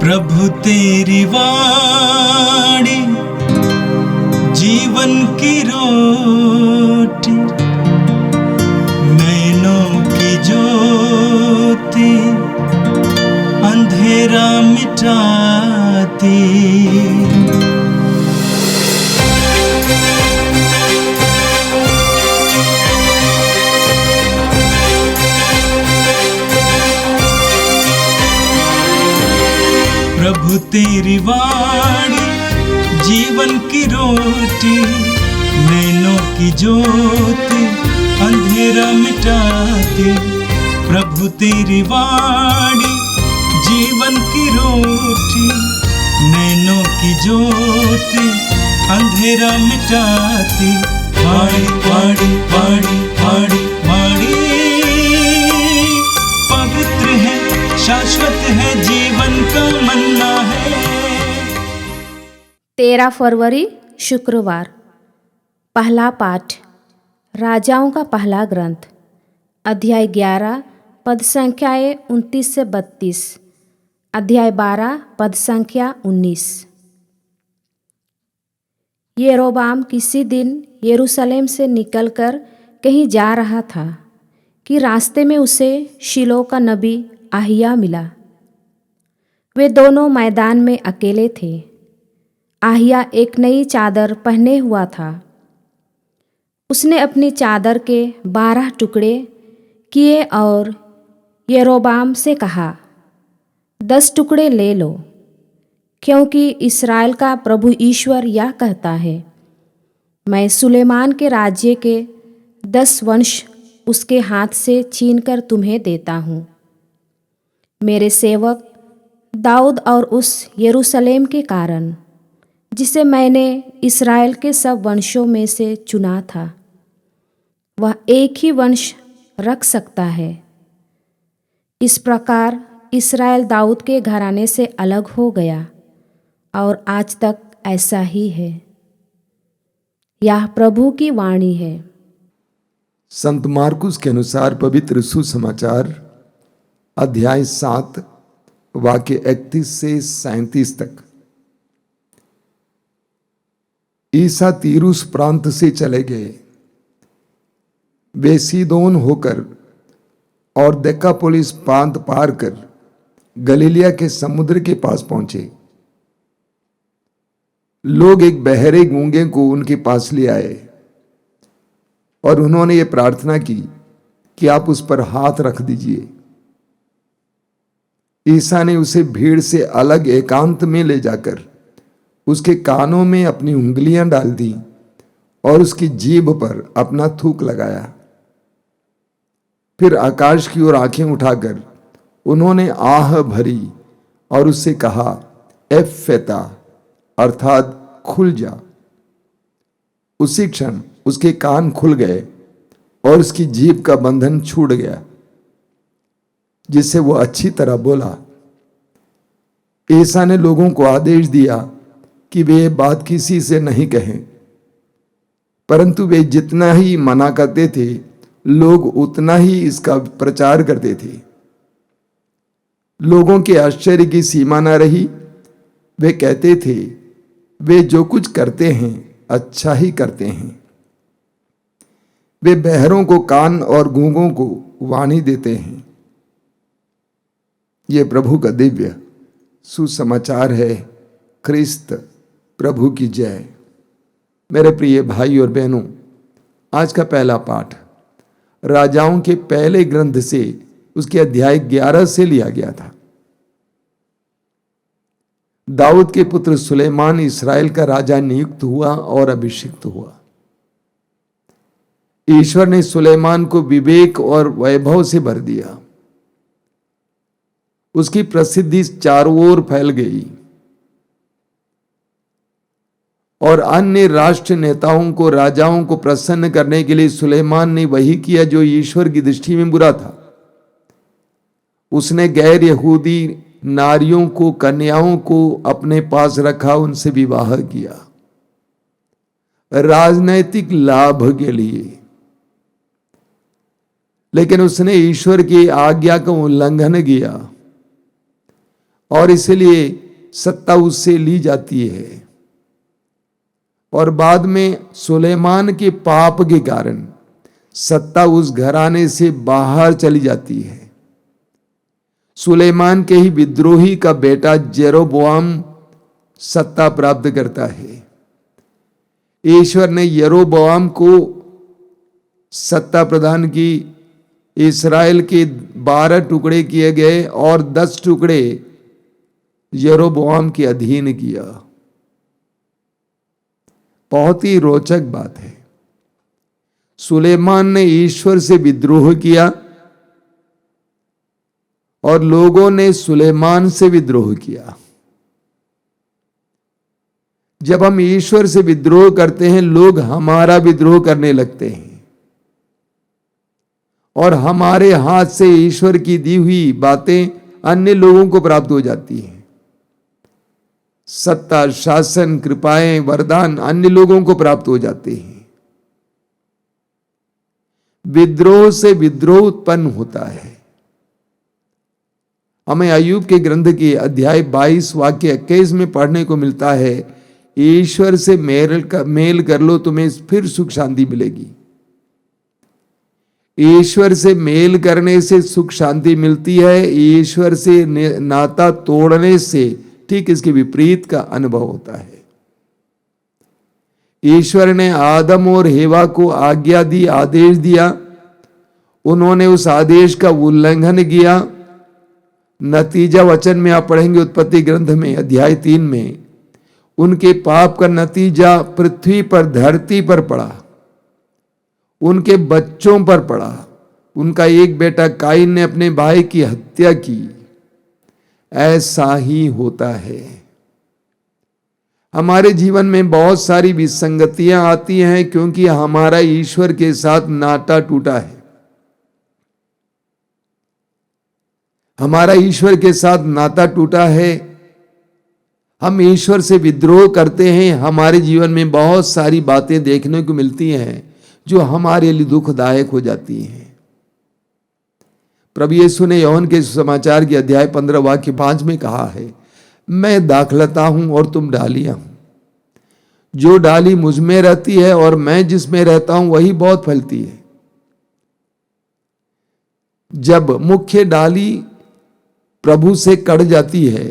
प्रभु तेरी वाणी जीवन की रोटी, नैनों की ज्योति अंधेरा मिटाती। प्रभु तेरी वाणी जीवन की रोटी, नैनों की ज्योति अंधेरा मिटाती। प्रभु तेरी वाणी जीवन की रोटी, नैनों की ज्योति अंधेरा मिटाती। वाणी वाणी वाणी वाणी वाणी पवित्र है, शाश्वत है, जीवन का मन्ना है। 13 फरवरी शुक्रवार। पहला पाठ राजाओं का पहला ग्रंथ, अध्याय 11 पद संख्याएँ 29 से 32, अध्याय 12 पद संख्या 19। यरोबाम किसी दिन यरूशलेम से निकलकर कहीं जा रहा था कि रास्ते में उसे शिलो का नबी आहिया मिला। वे दोनों मैदान में अकेले थे। आहिया एक नई चादर पहने हुआ था। उसने अपनी चादर के 12 टुकड़े किए और यरोबाम से कहा, 10 टुकड़े ले लो, क्योंकि इस्राएल का प्रभु ईश्वर यह कहता है, मैं सुलेमान के राज्य के 10 वंश उसके हाथ से छीनकर तुम्हें देता हूँ। मेरे सेवक दाऊद और उस यरूशलेम के कारण, जिसे मैंने इस्राएल के सब वंशों में से चुना था, वह एक ही वंश रख सकता है। इस प्रकार इस्राएल दाऊद के घराने से अलग हो गया और आज तक ऐसा ही है। यह प्रभु की वाणी है। संत मार्कुस के अनुसार पवित्र सुसमाचार अध्याय 7 वाक्य 31 से 37 तक। ईसा तीरुस प्रांत से चले गए। वे सीदोन होकर और देकापोलिस प्रांत पार कर गलीलिया के समुद्र के पास पहुंचे। लोग एक बहरे गूंगे को उनके पास ले आए और उन्होंने ये प्रार्थना की कि आप उस पर हाथ रख दीजिए। ईसा ने उसे भीड़ से अलग एकांत में ले जाकर उसके कानों में अपनी उंगलियां डाल दी और उसकी जीभ पर अपना थूक लगाया। फिर आकाश की ओर आंखें उठाकर उन्होंने आह भरी और उससे कहा, एफ्फेता, अर्थात खुल जा। उसी क्षण उसके कान खुल गए और उसकी जीभ का बंधन छूट गया, जिससे वो अच्छी तरह बोला। ईसा ने लोगों को आदेश दिया कि वे ये बात किसी से नहीं कहें, परंतु वे जितना ही मना करते थे, लोग उतना ही इसका प्रचार करते थे। लोगों के आश्चर्य की सीमा न रही। वे कहते थे, वे जो कुछ करते हैं अच्छा ही करते हैं। वे बहरों को कान और गूंगों को वाणी देते हैं। ये प्रभु का दिव्य सुसमाचार है। ख्रिस्त प्रभु की जय। मेरे प्रिय भाई और बहनों, आज का पहला पाठ राजाओं के पहले ग्रंथ से उसके अध्याय 11 से लिया गया था। दाऊद के पुत्र सुलेमान इस्राएल का राजा नियुक्त हुआ और अभिषिक्त हुआ। ईश्वर ने सुलेमान को विवेक और वैभव से भर दिया। उसकी प्रसिद्धि चारों ओर फैल गई और अन्य राष्ट्र नेताओं को, राजाओं को प्रसन्न करने के लिए सुलेमान ने वही किया जो ईश्वर की दृष्टि में बुरा था। उसने गैर यहूदी नारियों को, कन्याओं को अपने पास रखा, उनसे विवाह किया राजनैतिक लाभ के लिए। लेकिन उसने ईश्वर की आज्ञा का उल्लंघन किया और इसलिए सत्ता उससे ली जाती है। और बाद में सुलेमान के पाप के कारण सत्ता उस घराने से बाहर चली जाती है। सुलेमान के ही विद्रोही का बेटा जेरोबोआम सत्ता प्राप्त करता है। ईश्वर ने यरोबोआम को सत्ता प्रदान की। इस्राएल के 12 टुकड़े किए गए और 10 टुकड़े यरोबोआम के अधीन किया। बहुत ही रोचक बात है। सुलेमान ने ईश्वर से विद्रोह किया और लोगों ने सुलेमान से विद्रोह किया। जब हम ईश्वर से विद्रोह करते हैं, लोग हमारा विद्रोह करने लगते हैं और हमारे हाथ से ईश्वर की दी हुई बातें अन्य लोगों को प्राप्त हो जाती हैं। सत्ता, शासन, कृपाएं, वरदान अन्य लोगों को प्राप्त हो जाते हैं। विद्रोह से विद्रोह उत्पन्न होता है। हमें अय्यूब के ग्रंथ के अध्याय 22 वाक्य 21 में पढ़ने को मिलता है, ईश्वर से मेल कर लो, तुम्हें फिर सुख शांति मिलेगी। ईश्वर से मेल करने से सुख शांति मिलती है। ईश्वर से नाता तोड़ने से ठीक इसके विपरीत का अनुभव होता है। ईश्वर ने आदम और हेवा को आज्ञा दी, आदेश दिया, उन्होंने उस आदेश का उल्लंघन किया। नतीजा वचन में आप पढ़ेंगे उत्पत्ति ग्रंथ में अध्याय 3 में, उनके पाप का नतीजा पृथ्वी पर, धरती पर पड़ा, उनके बच्चों पर पड़ा। उनका एक बेटा काइन ने अपने भाई की हत्या की। ऐसा ही होता है। हमारे जीवन में बहुत सारी विसंगतियां आती हैं क्योंकि हमारा ईश्वर के साथ नाता टूटा है। हमारा ईश्वर के साथ नाता टूटा है। हम ईश्वर से विद्रोह करते हैं। हमारे जीवन में बहुत सारी बातें देखने को मिलती हैं जो हमारे लिए दुखदायक हो जाती हैं। प्रभु यीशु ने यूहन्ना के सुसमाचार के अध्याय 15 वाक्य 5 में कहा है, मैं दाखलता हूं और तुम डालियां हूं। जो डाली मुझ में रहती है और मैं जिसमें रहता हूं वही बहुत फलती है। जब मुख्य डाली प्रभु से कट जाती है,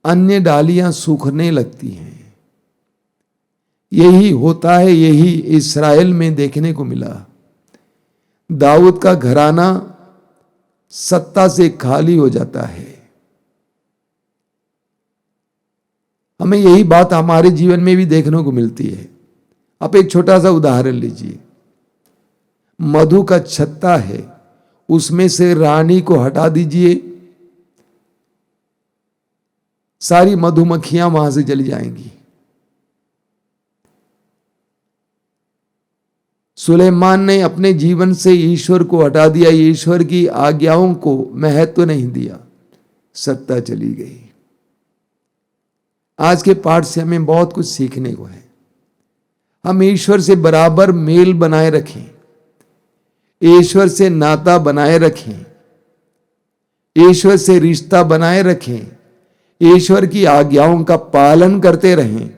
अन्य डालियां सूखने लगती हैं। यही होता है, यही इस्राएल में देखने को मिला। दाऊद का घराना सत्ता से खाली हो जाता है। हमें यही बात हमारे जीवन में भी देखने को मिलती है। आप एक छोटा सा उदाहरण लीजिए। मधु का छत्ता है, उसमें से रानी को हटा दीजिए, सारी मधुमक्खियां वहां से चली जाएंगी। सुलेमान ने अपने जीवन से ईश्वर को हटा दिया, ईश्वर की आज्ञाओं को महत्व नहीं दिया, सत्ता चली गई। आज के पाठ से हमें बहुत कुछ सीखने को है। हम ईश्वर से बराबर मेल बनाए रखें, ईश्वर से नाता बनाए रखें, ईश्वर से रिश्ता बनाए रखें, ईश्वर की आज्ञाओं का पालन करते रहें।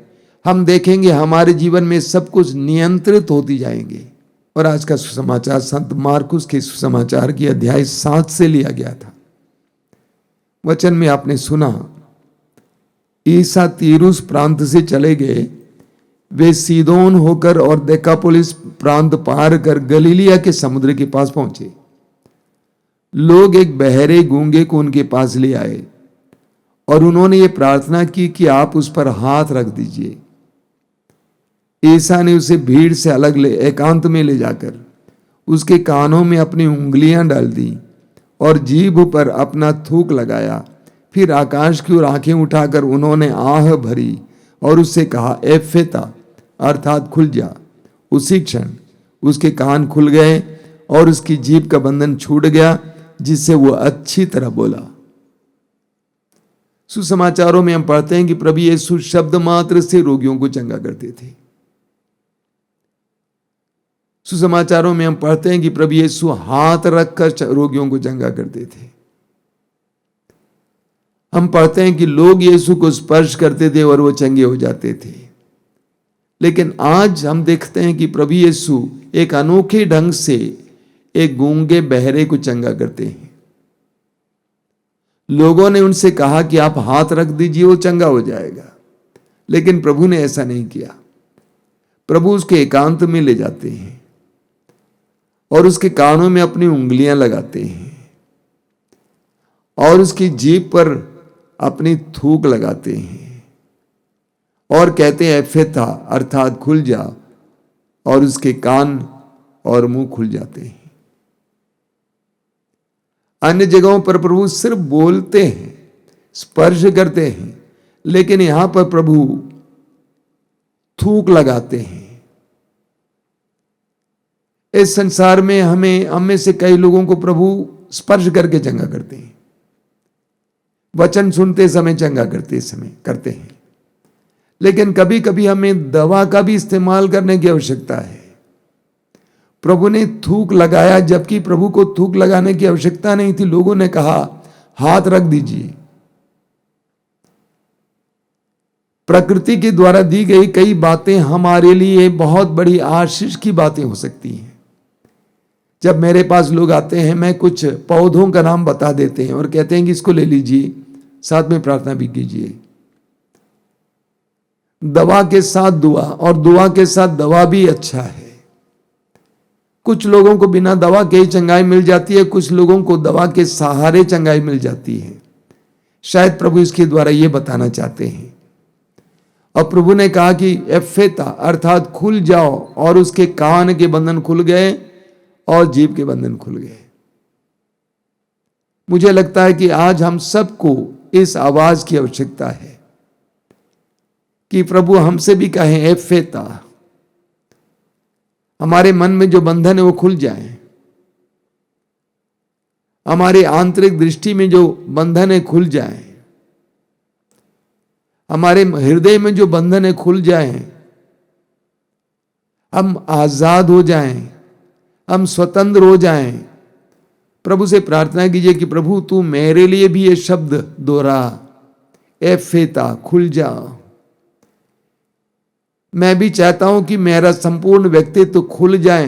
हम देखेंगे हमारे जीवन में सब कुछ नियंत्रित होती जाएंगे। और आज का सुसमाचार संत मार्कुस के सुसमाचार की अध्याय 7 से लिया गया था। वचन में आपने सुना, ईसा तीरुस प्रांत से चले गए। वे सीदोन होकर और देकापोलिस प्रांत पार कर गलीलिया के समुद्र के पास पहुंचे। लोग एक बहरे गूंगे को उनके पास ले आए और उन्होंने ये प्रार्थना की कि आप उस पर हाथ रख दीजिए। ईसा ने उसे भीड़ से अलग एकांत में ले जाकर उसके कानों में अपनी उंगलियां डाल दी और जीभ पर अपना थूक लगाया। फिर आकाश की ओर आंखें उठाकर उन्होंने आह भरी और उससे कहा, एफेता, अर्थात खुल जा। उसी क्षण उसके कान खुल गए और उसकी जीभ का बंधन छूट गया, जिससे वो अच्छी तरह बोला। सुसमाचारों में हम पढ़ते हैं कि प्रभु यीशु शब्द मात्र से रोगियों को चंगा करते थे। सुसमाचारों में हम पढ़ते हैं कि प्रभु यीशु हाथ रखकर रोगियों को चंगा करते थे। हम पढ़ते हैं कि लोग यीशु को स्पर्श करते थे और वो चंगे हो जाते थे। लेकिन आज हम देखते हैं कि प्रभु यीशु एक अनोखे ढंग से एक गूंगे बहरे को चंगा करते हैं। लोगों ने उनसे कहा कि आप हाथ रख दीजिए, वो चंगा हो जाएगा, लेकिन प्रभु ने ऐसा नहीं किया। प्रभु उसके एकांत में ले जाते हैं और उसके कानों में अपनी उंगलियां लगाते हैं और उसकी जीभ पर अपनी थूक लगाते हैं और कहते हैं एफेता, अर्थात खुल जा, और उसके कान और मुंह खुल जाते हैं। अन्य जगहों पर प्रभु सिर्फ बोलते हैं, स्पर्श करते हैं, लेकिन यहां पर प्रभु थूक लगाते हैं। इस संसार में हम में से कई लोगों को प्रभु स्पर्श करके चंगा करते हैं, वचन सुनते समय चंगा करते हैं, लेकिन कभी कभी हमें दवा का भी इस्तेमाल करने की आवश्यकता है। प्रभु ने थूक लगाया, जबकि प्रभु को थूक लगाने की आवश्यकता नहीं थी। लोगों ने कहा हाथ रख दीजिए। प्रकृति के द्वारा दी गई कई बातें हमारे लिए बहुत बड़ी आशीष की बातें हो सकती हैं। जब मेरे पास लोग आते हैं, मैं कुछ पौधों का नाम बता देते हैं और कहते हैं कि इसको ले लीजिए, साथ में प्रार्थना भी कीजिए। दवा के साथ दुआ और दुआ के साथ दवा भी अच्छा है। कुछ लोगों को बिना दवा के ही चंगाई मिल जाती है, कुछ लोगों को दवा के सहारे चंगाई मिल जाती है। शायद प्रभु इसके द्वारा यह बताना चाहते हैं। और प्रभु ने कहा कि एफेता, अर्थात खुल जाओ, और उसके कान के बंधन खुल गए और जीभ के बंधन खुल गए। मुझे लगता है कि आज हम सबको इस आवाज की आवश्यकता है कि प्रभु हमसे भी कहें एफेता, हमारे मन में जो बंधन है वो खुल जाए, हमारे आंतरिक दृष्टि में जो बंधन है खुल जाए, हमारे हृदय में जो बंधन है खुल जाए, हम आजाद हो जाएं, हम स्वतंत्र हो जाएं। प्रभु से प्रार्थना कीजिए कि प्रभु तू मेरे लिए भी ये शब्द दोहरा, एफेता, खुल जा। मैं भी चाहता हूं कि मेरा संपूर्ण व्यक्तित्व खुल जाए।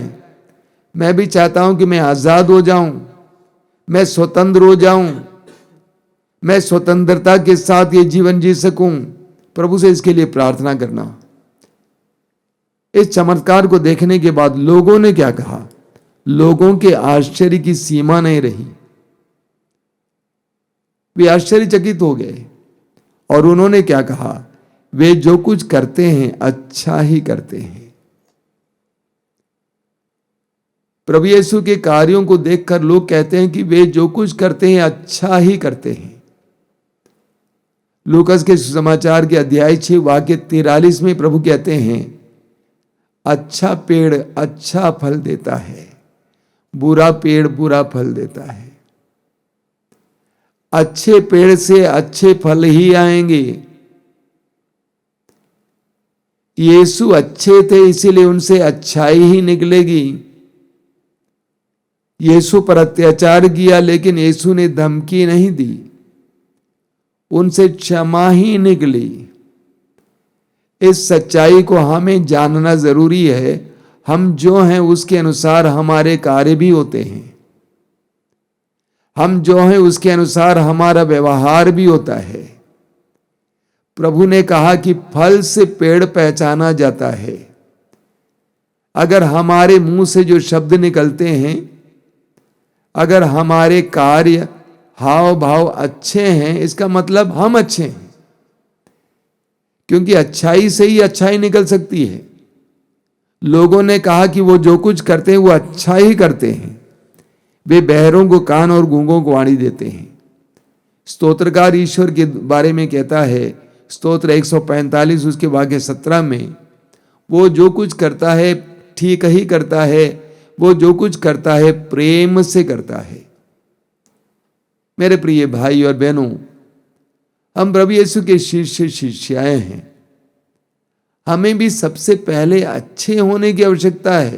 मैं भी चाहता हूं कि मैं आजाद हो जाऊं, मैं स्वतंत्र हो जाऊं, मैं स्वतंत्रता के साथ ये जीवन जी सकूं। प्रभु से इसके लिए प्रार्थना करना। इस चमत्कार को देखने के बाद लोगों ने क्या कहा? लोगों के आश्चर्य की सीमा नहीं रही। वे आश्चर्यचकित हो गए और उन्होंने क्या कहा? वे जो कुछ करते हैं अच्छा ही करते हैं। प्रभु यीशु के कार्यों को देखकर लोग कहते हैं कि वे जो कुछ करते हैं अच्छा ही करते हैं। लूकास के सुसमाचार के अध्याय 6 वाक्य 43 में प्रभु कहते हैं, अच्छा पेड़ अच्छा फल देता है, बुरा पेड़ बुरा फल देता है। अच्छे पेड़ से अच्छे फल ही आएंगे। यीशु अच्छे थे, इसीलिए उनसे अच्छाई ही निकलेगी। यीशु पर अत्याचार किया, लेकिन यीशु ने धमकी नहीं दी, उनसे क्षमा ही निकली। इस सच्चाई को हमें जानना जरूरी है। हम जो हैं उसके अनुसार हमारे कार्य भी होते हैं। हम जो हैं उसके अनुसार हमारा व्यवहार भी होता है। प्रभु ने कहा कि फल से पेड़ पहचाना जाता है। अगर हमारे मुंह से जो शब्द निकलते हैं, अगर हमारे कार्य हाव भाव अच्छे हैं, इसका मतलब हम अच्छे हैं, क्योंकि अच्छाई से ही अच्छाई निकल सकती है। लोगों ने कहा कि वो जो कुछ करते हैं वो अच्छा ही करते हैं। वे बहरों को कान और गूंगों को वाणी देते हैं। स्तोत्रकार ईश्वर के बारे में कहता है, स्तोत्र 145 उसके वाक्य 17 में, वो जो कुछ करता है ठीक ही करता है, वो जो कुछ करता है प्रेम से करता है। मेरे प्रिय भाई और बहनों, हम प्रभु यीशु के शिष्य शिष्याएं हैं। हमें भी सबसे पहले अच्छे होने की आवश्यकता है।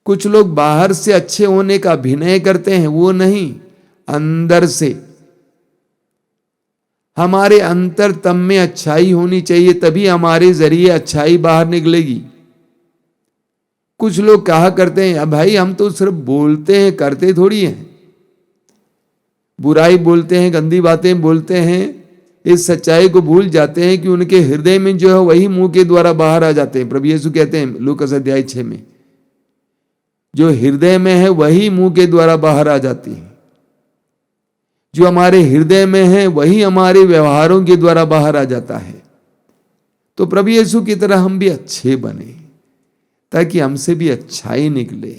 कुछ लोग बाहर से अच्छे होने का अभिनय करते हैं, वो नहीं, अंदर से हमारे अंतरतम में अच्छाई होनी चाहिए, तभी हमारे जरिए अच्छाई बाहर निकलेगी। कुछ लोग कहा करते हैं, भाई हम तो सिर्फ बोलते हैं, करते थोड़ी हैं। बुराई बोलते हैं, गंदी बातें बोलते हैं, इस सच्चाई को भूल जाते हैं कि उनके हृदय में जो है वही मुंह के द्वारा बाहर आ जाते हैं। प्रभु यीशु कहते हैं लूका अध्याय 6 में, जो हृदय में है वही मुंह के द्वारा बाहर आ जाती है। जो हमारे हृदय में है वही हमारे व्यवहारों के द्वारा बाहर आ जाता है। तो प्रभु यीशु की तरह हम भी अच्छे बने, ताकि हमसे भी अच्छाई निकले।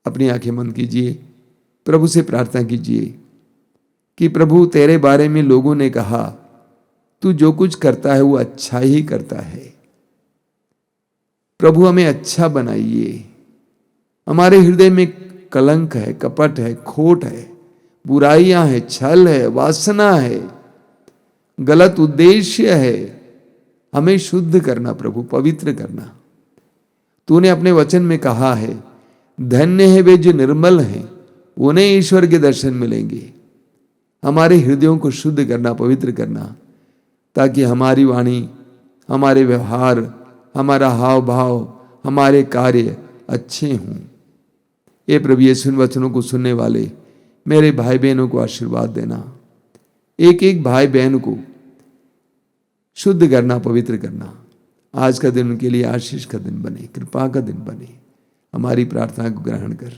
अपनी आंखें बंद कीजिए, प्रभु से प्रार्थना कीजिए कि प्रभु तेरे बारे में लोगों ने कहा तू जो कुछ करता है वो अच्छा ही करता है। प्रभु हमें अच्छा बनाइए। हमारे हृदय में कलंक है, कपट है, खोट है, बुराइयां है, छल है, वासना है, गलत उद्देश्य है। हमें शुद्ध करना प्रभु, पवित्र करना। तूने अपने वचन में कहा है धन्य है वे जो निर्मल हैं, उन्हें ईश्वर के दर्शन मिलेंगे। हमारे हृदयों को शुद्ध करना, पवित्र करना, ताकि हमारी वाणी, हमारे व्यवहार, हमारा हाव भाव, हमारे कार्य अच्छे हों। ये प्रभु यीशु वचनों को सुनने वाले मेरे भाई बहनों को आशीर्वाद देना। एक एक भाई बहन को शुद्ध करना, पवित्र करना। आज का दिन उनके लिए आशीष का दिन बने, कृपा का दिन बने। हमारी प्रार्थना को ग्रहण कर,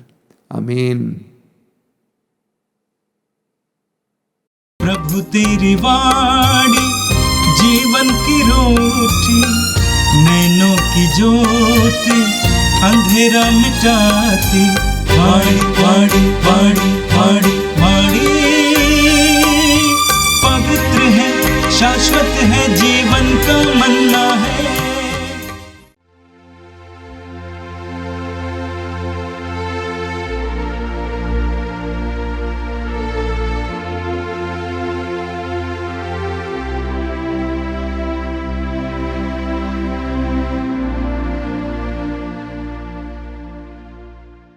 आमीन। प्रभु तेरी वाणी जीवन की रोटी, नैनों की ज्योति अंधेरा मिटाती। वाणी वाणी वाणी वाणी